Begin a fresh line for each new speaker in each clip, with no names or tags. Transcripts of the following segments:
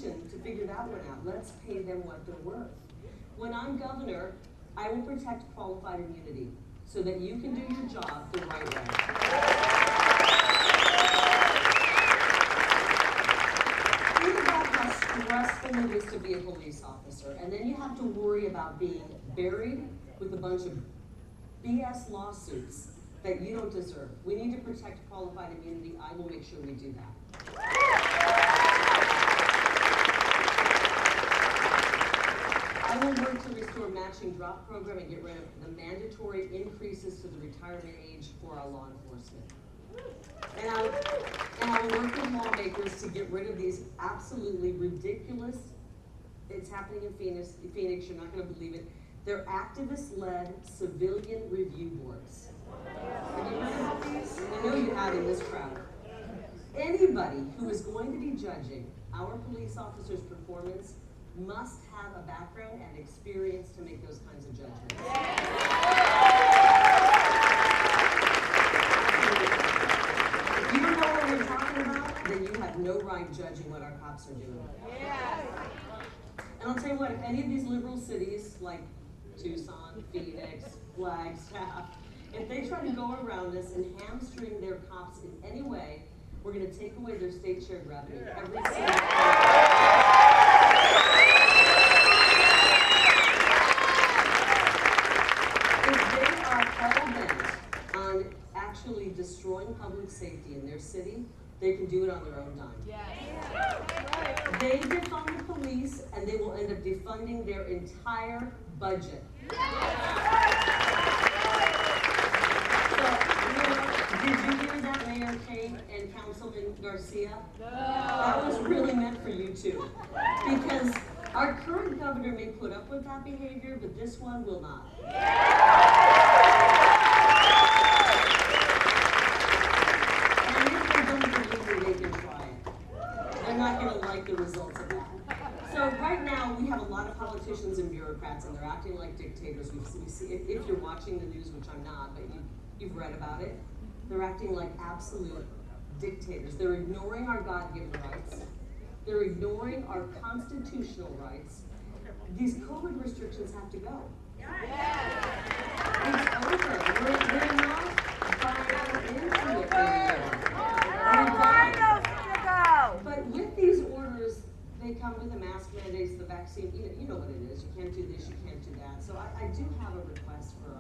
solution to figure that one out. Let's pay them what they're worth. When I'm governor, I will protect qualified immunity so that you can do your job the right way. Think about how stressful it is to be a police officer, and then you have to worry about being buried with a bunch of BS lawsuits that you don't deserve. We need to protect qualified immunity. I will make sure we do that. I will work to restore matching drop program and get rid of the mandatory increases to the retirement age for our law enforcement. And I will work with lawmakers to get rid of these absolutely ridiculous, it's happening in Phoenix, you're not going to believe it, they're activist-led civilian review boards. Have you heard about these? I know you have in this crowd. Anybody who is going to be judging our police officers' performance must have a background and experience to make those kinds of judgments. If you don't know what we're talking about, then you have no right judging what our cops are doing. And I'll tell you what, if any of these liberal cities like Tucson, Phoenix, Flagstaff, if they try to go around us and hamstring their cops in any way, we're going to take away their state shared revenue every single day. Actually destroying public safety in their city, they can do it on their own dime. They defund the police, and they will end up defunding their entire budget. So, did you hear that, Mayor Kate and Councilman Garcia? No. That was really meant for you too, because our current governor may put up with that behavior, but this one will not. Not going to like the results of that. So right now we have a lot of politicians and bureaucrats, and they're acting like dictators. We see if you're watching the news, which I'm not, but you've read about it. They're acting like absolute dictators. They're ignoring our God-given rights. They're ignoring our constitutional rights. These COVID restrictions have to go. It's over. We're not buying into it anymore. But with these orders, they come with the mask mandates, the vaccine, you know what it is. You can't do this, you can't do that. So I do have a request for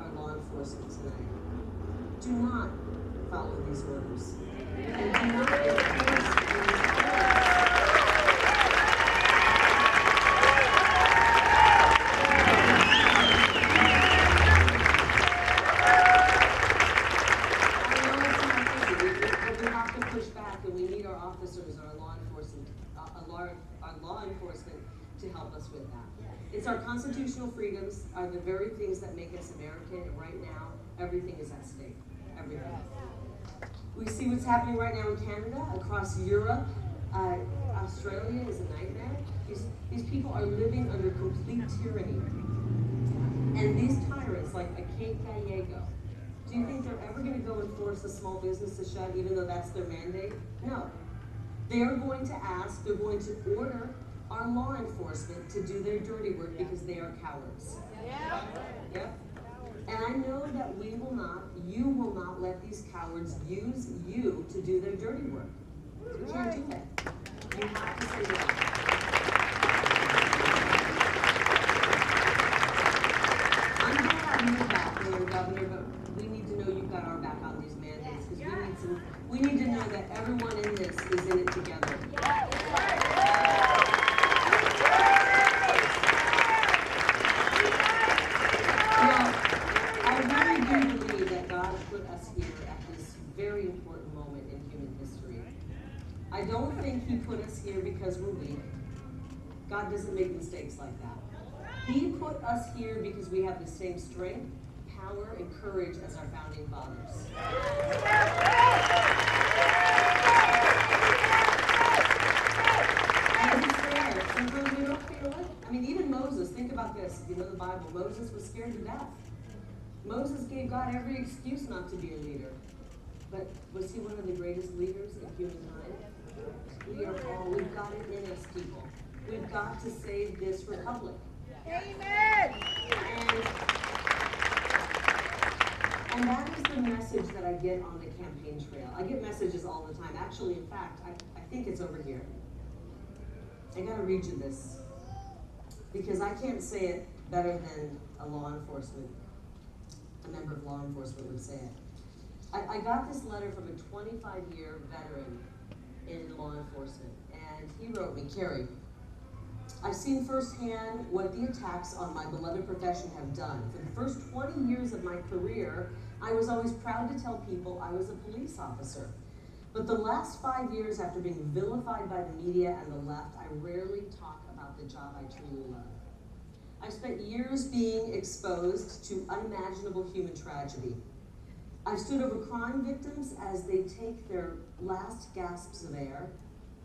our law enforcement tonight. Do not follow these orders. And do not enforce to help us with that. It's our constitutional freedoms are the very things that make us American, and right now, everything is at stake. Everything. We see what's happening right now in Canada, across Europe. Australia is a nightmare. These people are living under complete tyranny. And these tyrants, like a Kate Gallego, do you think they're ever going to go and force a small business to shut, even though that's their mandate? No. They're going to ask, they're going to order our law enforcement to do their dirty work because they are cowards. Yep. And I know that you will not let these cowards use you to do their dirty work. You can't do that. You have to say that. I'm going to have you back, Mayor Governor, but we need to know you've got our back on these mandates, because we need to know that everyone in this is in it together. Very important moment in human history. I don't think he put us here because we're weak. God doesn't make mistakes like that. He put us here because we have the same strength, power, and courage as our founding fathers. And he's fair. Sometimes we don't feel it. I mean, even Moses, think about this. You know the Bible. Moses was scared to death. Moses gave God every excuse not to be a leader. But was he one of the greatest leaders in humankind? We've got it in us, people. We've got to save this republic.
Amen.
And that is the message that I get on the campaign trail. I get messages all the time. Actually, in fact, I think it's over here. I gotta read you this, because I can't say it better than a member of law enforcement would say it. I got this letter from a 25-year veteran in law enforcement, and he wrote me, Kari, I've seen firsthand what the attacks on my beloved profession have done. For the first 20 years of my career, I was always proud to tell people I was a police officer. But the last 5 years, after being vilified by the media and the left, I rarely talk about the job I truly love. I've spent years being exposed to unimaginable human tragedy. I've stood over crime victims as they take their last gasps of air,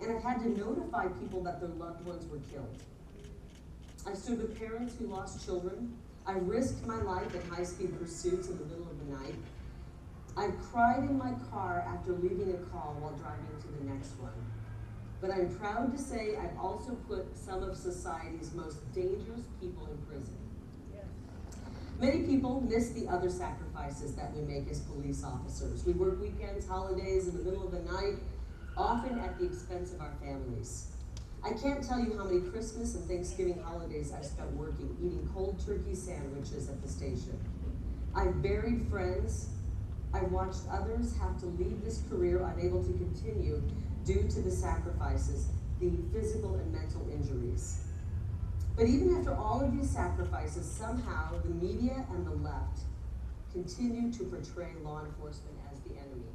and I've had to notify people that their loved ones were killed. I've stood with parents who lost children. I risked my life in high-speed pursuits in the middle of the night. I've cried in my car after leaving a call while driving to the next one. But I'm proud to say I've also put some of society's most dangerous people in prison. Many people miss the other sacrifices that we make as police officers. We work weekends, holidays, in the middle of the night, often at the expense of our families. I can't tell you how many Christmas and Thanksgiving holidays I've spent working, eating cold turkey sandwiches at the station. I've buried friends. I've watched others have to leave this career unable to continue due to the sacrifices, the physical and mental injuries. But even after all of these sacrifices, somehow the media and the left continue to portray law enforcement as the enemy.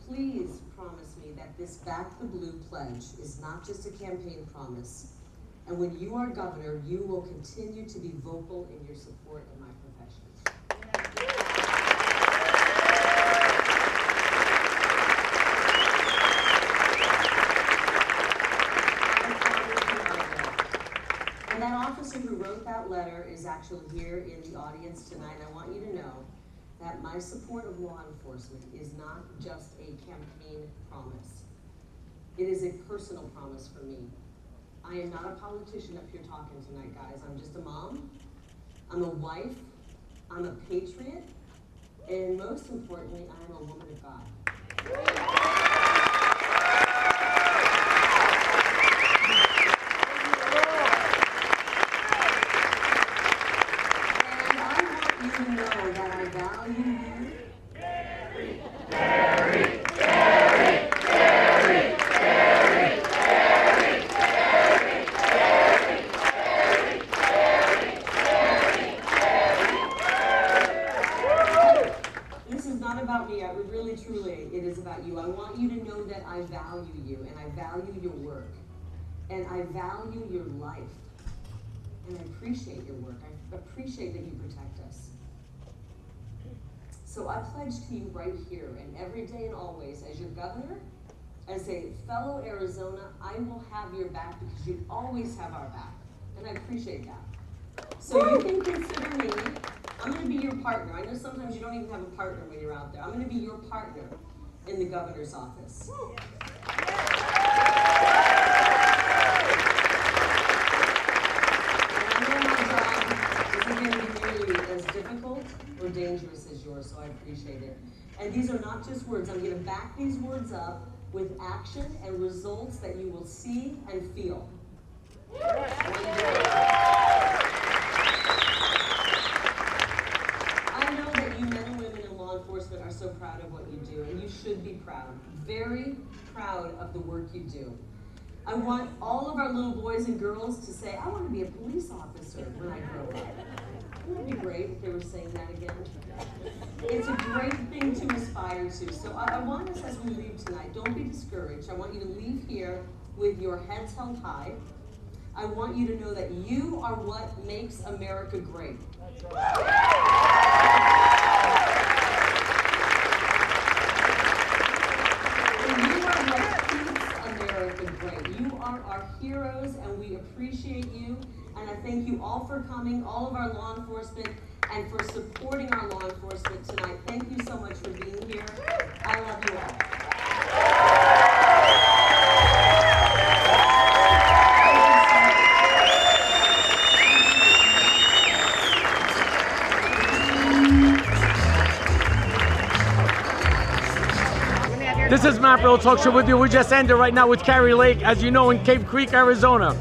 Please promise me that this Back the Blue pledge is not just a campaign promise, and when you are governor, you will continue to be vocal in your support of my profession. And that officer who wrote that letter is actually here in the audience tonight. I want you to know that my support of law enforcement is not just a campaign promise. It is a personal promise for me. I am not a politician up here talking tonight, guys. I'm just a mom. I'm a wife. I'm a patriot. And most importantly, I am a woman of God. I value you, and I value your work, and I value your life, and I appreciate your work. I appreciate that you protect us. So I pledge to you right here and every day and always, as your governor, as a fellow Arizona, I will have your back because you always have our back, and I appreciate that. So you can consider me, I'm going to be your partner. I know sometimes you don't even have a partner when you're out there. I'm going to be your partner in the governor's office. And I know my job isn't going to be nearly as difficult or dangerous as yours, so I appreciate it. And these are not just words. I'm going to back these words up with action and results that you will see and feel. I know that you men and women in law enforcement are so proud of what you do, and you should be proud, very proud of the work you do. I want all of our little boys and girls to say, I want to be a police officer when I grow up. Wouldn't it be great if they were saying that again? It's a great thing to aspire to. So I want us, as we leave tonight, don't be discouraged. I want you to leave here with your heads held high. I want you to know that you are what makes America great. You are what keeps America great. You are our heroes, and we appreciate you. And I thank you all for coming, all of our law enforcement, and for supporting our law enforcement tonight. Thank you so much for being here. I love you all.
This is MAAP Real Talk Show with you. We just ended right now with Kari Lake, as you know, in Cave Creek, Arizona.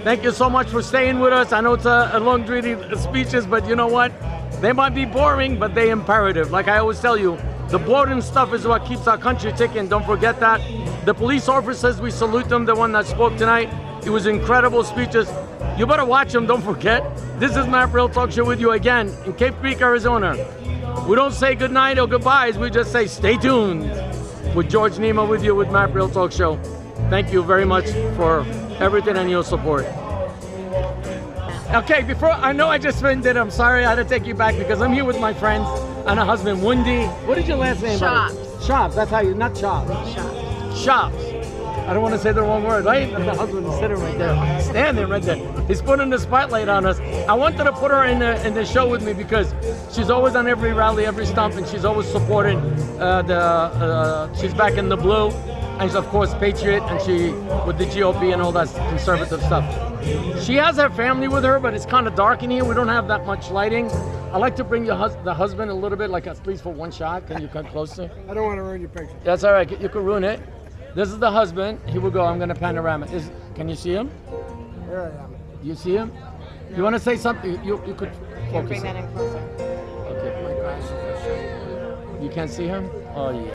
Thank you so much for staying with us. I know it's a long, dreary speeches, but you know what? They might be boring, but they're imperative. Like I always tell you, the boring stuff is what keeps our country ticking. Don't forget that. The police officers, we salute them, the one that spoke tonight. It was incredible speeches. You better watch them, don't forget. This is MAAP Real Talk Show with you again in Cave Creek, Arizona. We don't say goodnight or goodbyes, we just say stay tuned. With George Nemeh with you with MAAP Real Talk Show. Thank you very much for everything and your support. Okay, before, I know I just ended, I'm sorry I had to take you back because I'm here with my friends and a husband, Wendy. What is your last name?
Shops.
Shops, that's how you, not Chops.
Shops.
Shops. I don't want to say the wrong word, right? The husband is sitting right there, standing right there. He's putting the spotlight on us. I wanted to put her in the show with me because she's always on every rally, every stump, and she's always supporting she's back in the blue, and she's of course patriot, and she with the GOP and all that conservative stuff. She has her family with her, but it's kind of dark in here. We don't have that much lighting. I like to bring the husband a little bit, like at least for one shot. Can you come closer?
I don't want to ruin your picture.
That's all right. You could ruin it. This is the husband. Here we go. I'm going to panorama. Can you see him?
Here I am.
You see him? You want to say something? You could focus.
Bring that in closer.
Okay.
My glasses are shiny.
You can't see him? Oh, yeah.